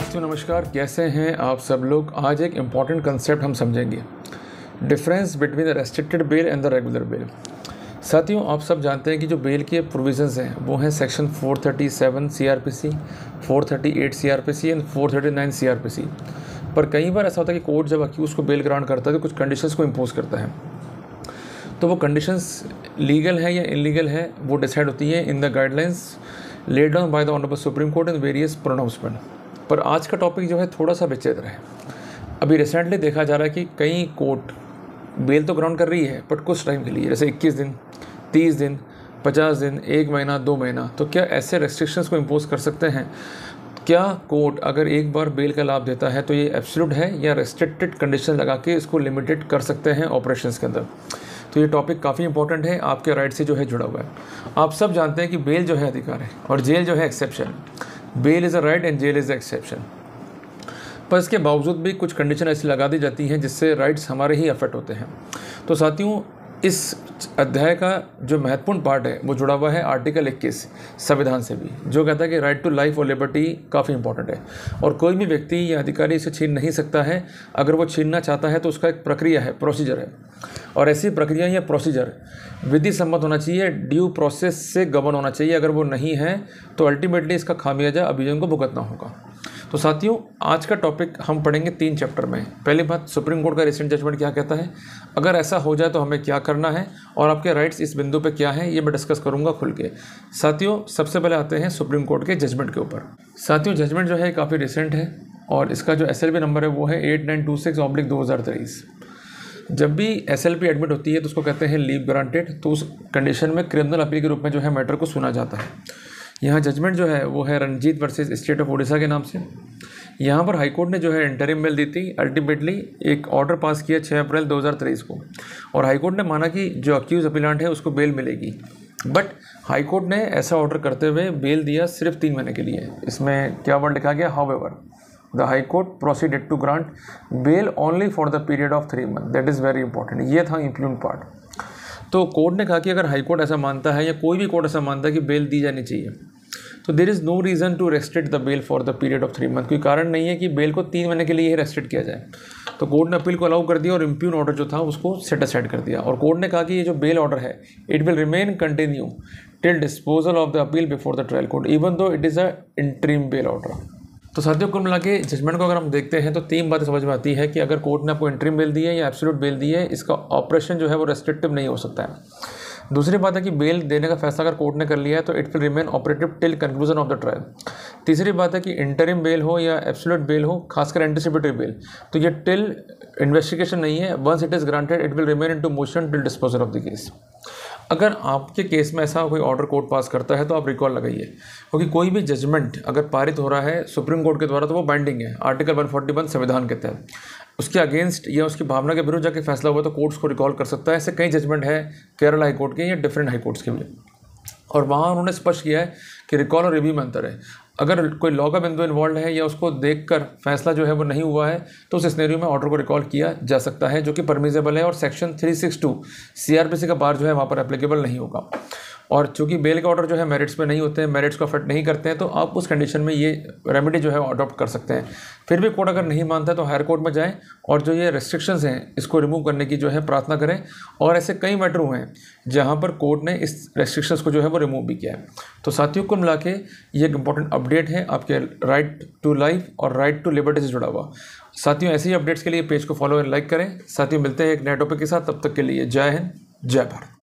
साथियों नमस्कार, कैसे हैं आप सब लोग। आज एक इम्पॉर्टेंट कंसेप्ट हम समझेंगे, difference between the restricted bail and the regular bail. साथियों आप सब जानते हैं कि जो बेल के प्रोविजंस हैं वो हैं section 437 CRPC, 438 CRPC and 439 CRPC। पर कई बार ऐसा होता है कि कोर्ट जब अक्यूज़ को बेल ग्रांट करता है तो कुछ कंडीशंस को इम्पोज करता है, तो वो कंडीशंस लीगल है या इलीगल है वो डिसाइड होती है in the guidelines laid down by the honourable supreme court in various pronouncement. पर आज का टॉपिक जो है थोड़ा सा विचित्र है। अभी रिसेंटली देखा जा रहा है कि कई कोर्ट बेल तो ग्राउंड कर रही है बट कुछ टाइम के लिए, जैसे 21 दिन, 30 दिन, 50 दिन, 1 महीना, 2 महीना। तो क्या ऐसे रेस्ट्रिक्शंस को इम्पोज कर सकते हैं? क्या कोर्ट अगर एक बार बेल का लाभ देता है तो ये एब्सोल्यूट है या रेस्ट्रिक्टेड कंडीशन लगा के इसको लिमिटेड कर सकते हैं ऑपरेशंस के अंदर? तो ये टॉपिक काफ़ी इंपॉर्टेंट है, आपके राइट से जो है जुड़ा हुआ है। आप सब जानते हैं कि बेल जो है अधिकार है और जेल जो है exception. Bail is a right and jail is exception. पर इसके बावजूद भी कुछ कंडीशन ऐसी लगा दी जाती हैं जिससे राइट्स हमारे ही अफेक्ट होते हैं। तो साथियों इस अध्याय का जो महत्वपूर्ण पार्ट है वो जुड़ा हुआ है आर्टिकल 21 संविधान से भी, जो कहता है कि राइट टू लाइफ और लिबर्टी काफ़ी इंपॉर्टेंट है और कोई भी व्यक्ति या अधिकारी इसे छीन नहीं सकता है। अगर वो छीनना चाहता है तो उसका एक प्रक्रिया है, प्रोसीजर है, और ऐसी प्रक्रिया या प्रोसीजर विधि सम्मत होना चाहिए, ड्यू प्रोसेस से गवर्न होना चाहिए। अगर वो नहीं है तो अल्टीमेटली इसका खामियाजा अभियोजन को भुगतना होगा। तो साथियों आज का टॉपिक हम पढ़ेंगे 3 चैप्टर में। पहली बात, सुप्रीम कोर्ट का रिसेंट जजमेंट क्या कहता है, अगर ऐसा हो जाए तो हमें क्या करना है और आपके राइट्स इस बिंदु पे क्या हैं, ये मैं डिस्कस करूंगा खुल के। साथियों सबसे पहले आते हैं सुप्रीम कोर्ट के जजमेंट के ऊपर। साथियों जजमेंट जो है काफ़ी रिसेंट है और इसका जो SLP नंबर है वो है 8926/2023। जब भी SLP एडमिट होती है तो उसको कहते हैं लीव ग्रांटेड। तो उस कंडीशन में क्रिमिनल अपील के रूप में जो है मैटर को सुना जाता है। यहाँ जजमेंट जो है वो है Ranjit versus state of Orissa के नाम से। यहाँ पर हाईकोर्ट ने जो है इंटरिम बेल दी थी। अल्टीमेटली एक ऑर्डर पास किया 6 अप्रैल 2023 को और हाईकोर्ट ने माना कि जो अक्यूज अपीलांट है उसको बेल मिलेगी। बट हाईकोर्ट ने ऐसा ऑर्डर करते हुए बेल दिया सिर्फ 3 महीने के लिए। इसमें क्या वर्ड लिखा गया, however the high court proceeded to grant bail only for the period of 3 month. That is very important. ये था इम्प्लीमेंट पार्ट। तो कोर्ट ने कहा कि अगर हाई कोर्ट ऐसा मानता है या कोई भी कोर्ट ऐसा मानता है कि बेल दी जानी चाहिए तो there is no reason to restrict the bail for the period of 3 month. कोई कारण नहीं है कि बेल को 3 महीने के लिए ही रेस्ट्रिक्ट किया जाए। तो कोर्ट ने अपील को अलाउ कर दिया और इम्प्यून ऑर्डर जो था उसको सेट असाइड कर दिया। और कोर्ट ने कहा कि ये जो बेल ऑर्डर है it will remain continue till disposal of the appeal before the trial court even though it is a interim bail order. तो साथियों कुल मिला के जजमेंट को अगर हम देखते हैं तो 3 बातें समझ में आती है कि अगर कोर्ट ने आपको इंटरिम बेल दी है या एब्सोल्यूट बेल दी है, इसका ऑपरेशन जो है वो रेस्ट्रिक्टिव नहीं हो सकता है। दूसरी बात है कि बेल देने का फैसला अगर कोर्ट ने कर लिया है तो it will remain operative till conclusion of the trial. तीसरी बात है कि इंटरिम बेल हो या एब्सोल्यूट बेल हो, खासकर एंटिसिपेटरी बेल, तो ये टिल इन्वेस्टिगेशन नहीं है। Once it is granted it will remain into motion till disposal of the case. अगर आपके केस में ऐसा कोई ऑर्डर कोर्ट पास करता है तो आप रिकॉल लगाइए, क्योंकि कोई भी जजमेंट अगर पारित हो रहा है सुप्रीम कोर्ट के द्वारा तो वो बाइंडिंग है आर्टिकल 141 संविधान के तहत। उसके अगेंस्ट या उसकी भावना के विरुद्ध जाके फैसला हुआ तो कोर्ट्स को रिकॉल कर सकता है। ऐसे कई जजमेंट है केरल हाई कोर्ट के या डिफरेंट हाई कोर्ट्स के भी, और वहाँ उन्होंने स्पष्ट किया है कि रिकॉल और रिव्यू में अंतर है। अगर कोई लॉ का बिंदु इन्वॉल्व है या उसको देखकर फैसला जो है वो नहीं हुआ है तो उस सिनेरियो में ऑर्डर को रिकॉल किया जा सकता है, जो कि परमिजेबल है और सेक्शन 362 CRPC का बार जो है वहाँ पर एप्लीकेबल नहीं होगा। और चूंकि बेल का ऑर्डर जो है मेरिट्स पे नहीं होते हैं, मेरिट्स को अफेक्ट नहीं करते हैं, तो आप उस कंडीशन में ये रेमेडी जो है अडॉप्ट कर सकते हैं। फिर भी कोर्ट अगर नहीं मानता है तो हायर कोर्ट में जाएं और जो ये रेस्ट्रिक्शंस हैं इसको रिमूव करने की जो है प्रार्थना करें। और ऐसे कई मैटर हुए हैं जहाँ पर कोर्ट ने इस रेस्ट्रिक्शंस को जो है वो रिमूव भी किया है। तो साथियों कुल मिला के ये एक इंपॉर्टेंट अपडेट है आपके राइट टू लाइफ और राइट टू लिबर्टी से जुड़ा हुआ। साथियों ऐसे ही अपडेट्स के लिए पेज को फॉलो और लाइक करें। साथियों मिलते हैं एक नए टॉपिक के साथ, तब तक के लिए जय हिंद, जय भारत।